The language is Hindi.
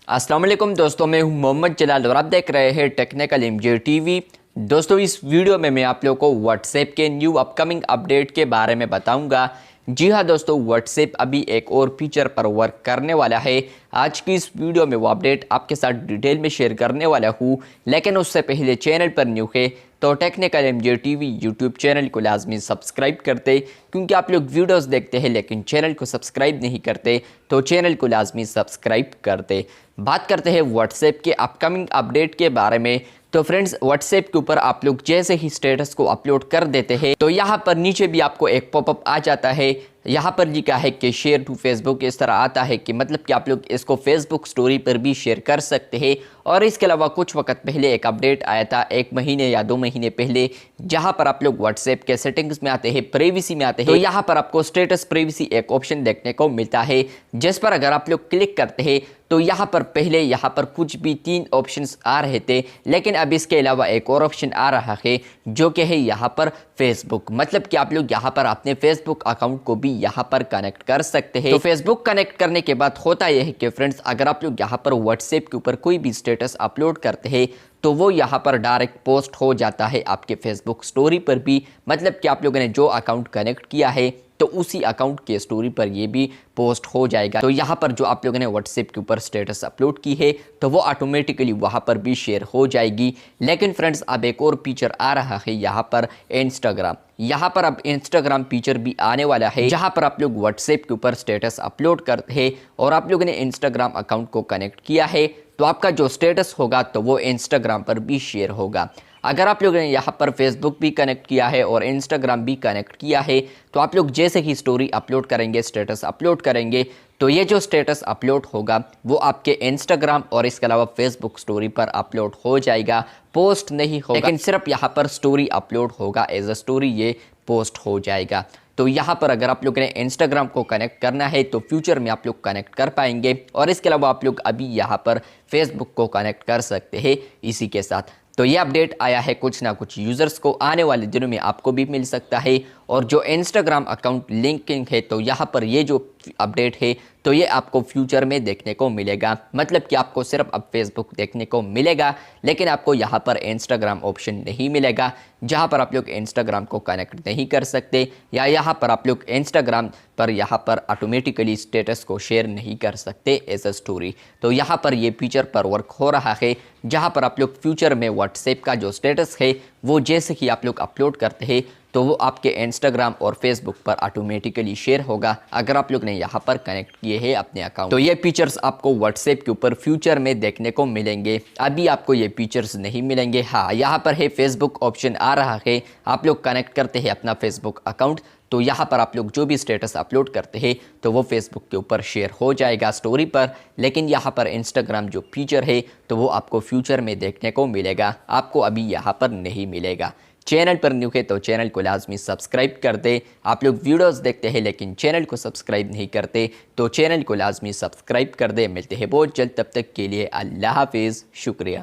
अस्सलाम वालेकुम दोस्तों, मैं हूं मोहम्मद जलाल और आप देख रहे हैं टेक्निकल एमजे टीवी। दोस्तों, इस वीडियो में मैं आप लोगों को व्हाट्सएप के न्यू अपकमिंग अपडेट के बारे में बताऊंगा। जी हां दोस्तों, व्हाट्सएप अभी एक और फीचर पर वर्क करने वाला है। आज की इस वीडियो में वो अपडेट आपके साथ डिटेल में शेयर करने वाला हूं, लेकिन उससे पहले चैनल पर न्यू है तो technical MJ TV YouTube channel को लाजमी सब्सक्राइब करते, क्योंकि आप लोग वीडियोस देखते हैं लेकिन चैनल को सब्सक्राइब नहीं करते, तो चैनल को लाजमी सब्सक्राइब करते। बात करते हैं व्हाट्सएप के अपकमिंग अपडेट के बारे में। तो फ्रेंड्स, व्हाट्सएप के ऊपर आप लोग जैसे ही स्टेटस को अपलोड कर देते हैं तो यहाँ पर नीचे भी आपको एक पॉपअप आ जाता है। यहाँ पर लिखा है कि शेयर टू फेसबुक, इस तरह आता है कि मतलब कि आप लोग इसको फेसबुक स्टोरी पर भी शेयर कर सकते हैं। और इसके अलावा कुछ वक्त पहले एक अपडेट आया था, 1 महीने या 2 महीने पहले, जहाँ पर आप लोग व्हाट्सएप के सेटिंग्स में आते हैं, प्राइवेसी में आते हैं, तो यहाँ पर आपको स्टेटस प्राइवेसी एक ऑप्शन देखने को मिलता है, जिस पर अगर आप लोग क्लिक करते हैं तो यहाँ पर पहले यहाँ पर कुछ भी 3 ऑप्शंस आ रहे थे, लेकिन अब इसके अलावा एक और ऑप्शन आ रहा है जो कि है यहाँ पर फेसबुक। मतलब कि आप लोग यहाँ पर अपने फेसबुक अकाउंट को भी यहाँ पर कनेक्ट कर सकते हैं। तो फेसबुक कनेक्ट करने के बाद होता यह है कि फ्रेंड्स, अगर आप लोग यहाँ पर व्हाट्सएप के ऊपर कोई भी स्टेटस अपलोड करते हैं तो वो यहाँ पर डायरेक्ट पोस्ट हो जाता है आपके फेसबुक स्टोरी पर भी। मतलब कि आप लोगों ने जो अकाउंट कनेक्ट किया है तो उसी अकाउंट के स्टोरी पर ये भी पोस्ट हो जाएगा। तो यहाँ पर जो आप लोगों ने व्हाट्सएप के ऊपर स्टेटस अपलोड की है तो वो ऑटोमेटिकली वहाँ पर भी शेयर हो जाएगी। लेकिन फ्रेंड्स, अब एक और फीचर आ रहा है यहाँ पर इंस्टाग्राम। यहाँ पर अब इंस्टाग्राम फीचर भी आने वाला है, जहाँ पर आप लोग व्हाट्सएप के ऊपर स्टेटस अपलोड करते हैं और आप लोगों ने इंस्टाग्राम अकाउंट को कनेक्ट किया है तो आपका जो स्टेटस होगा तो वो इंस्टाग्राम पर भी शेयर होगा। अगर आप लोगों ने यहाँ पर फेसबुक भी कनेक्ट किया है और इंस्टाग्राम भी कनेक्ट किया है तो आप लोग जैसे ही स्टोरी अपलोड करेंगे, स्टेटस अपलोड करेंगे, तो ये जो स्टेटस अपलोड होगा वो आपके इंस्टाग्राम और इसके अलावा फेसबुक स्टोरी पर अपलोड हो जाएगा, पोस्ट नहीं होगा, लेकिन सिर्फ यहाँ पर स्टोरी अपलोड होगा, एज अ स्टोरी ये पोस्ट हो जाएगा। तो यहाँ पर अगर आप लोगों ने इंस्टाग्राम को कनेक्ट करना है तो फ्यूचर में आप लोग कनेक्ट कर पाएंगे, और इसके अलावा आप लोग अभी यहाँ पर फेसबुक को कनेक्ट कर सकते हैं इसी के साथ। तो ये अपडेट आया है कुछ ना कुछ यूज़र्स को, आने वाले दिनों में आपको भी मिल सकता है। और जो इंस्टाग्राम अकाउंट लिंकिंग है तो यहाँ पर ये जो अपडेट है तो ये आपको फ्यूचर में देखने को मिलेगा। मतलब कि आपको सिर्फ अब फेसबुक देखने को मिलेगा, लेकिन आपको यहाँ पर इंस्टाग्राम ऑप्शन नहीं मिलेगा, जहाँ पर आप लोग इंस्टाग्राम को कनेक्ट नहीं कर सकते, या यहाँ पर आप लोग इंस्टाग्राम पर यहाँ पर ऑटोमेटिकली स्टेटस को शेयर नहीं कर सकते एज अ स्टोरी। तो यहाँ पर ये फीचर पर वर्क हो रहा है, जहाँ पर आप लोग फ्यूचर में व्हाट्सएप का जो स्टेटस है वो जैसे ही आप लोग अपलोड करते हैं तो वो आपके इंस्टाग्राम और फेसबुक पर ऑटोमेटिकली शेयर होगा, अगर आप लोग ने यहाँ पर कनेक्ट किए हैं अपने अकाउंट। तो ये फीचर्स आपको व्हाट्सएप के ऊपर फ्यूचर में देखने को मिलेंगे, अभी आपको ये फीचर्स नहीं मिलेंगे। हाँ, यहाँ पर है फेसबुक ऑप्शन आ रहा है, आप लोग कनेक्ट करते हैं अपना फेसबुक अकाउंट तो यहाँ पर आप लोग जो भी स्टेटस अपलोड करते हैं तो वो फेसबुक के ऊपर शेयर हो जाएगा स्टोरी पर। लेकिन यहाँ पर इंस्टाग्राम जो फीचर है तो वो आपको फ्यूचर में देखने को मिलेगा, आपको अभी यहाँ पर नहीं मिलेगा। चैनल पर न्यू है तो चैनल को लाजमी सब्सक्राइब कर दे। आप लोग वीडियोस देखते हैं लेकिन चैनल को सब्सक्राइब नहीं करते तो चैनल को लाजमी सब्सक्राइब कर दे। मिलते हैं बहुत जल्द, तब तक के लिए अल्लाह हाफिज़, शुक्रिया।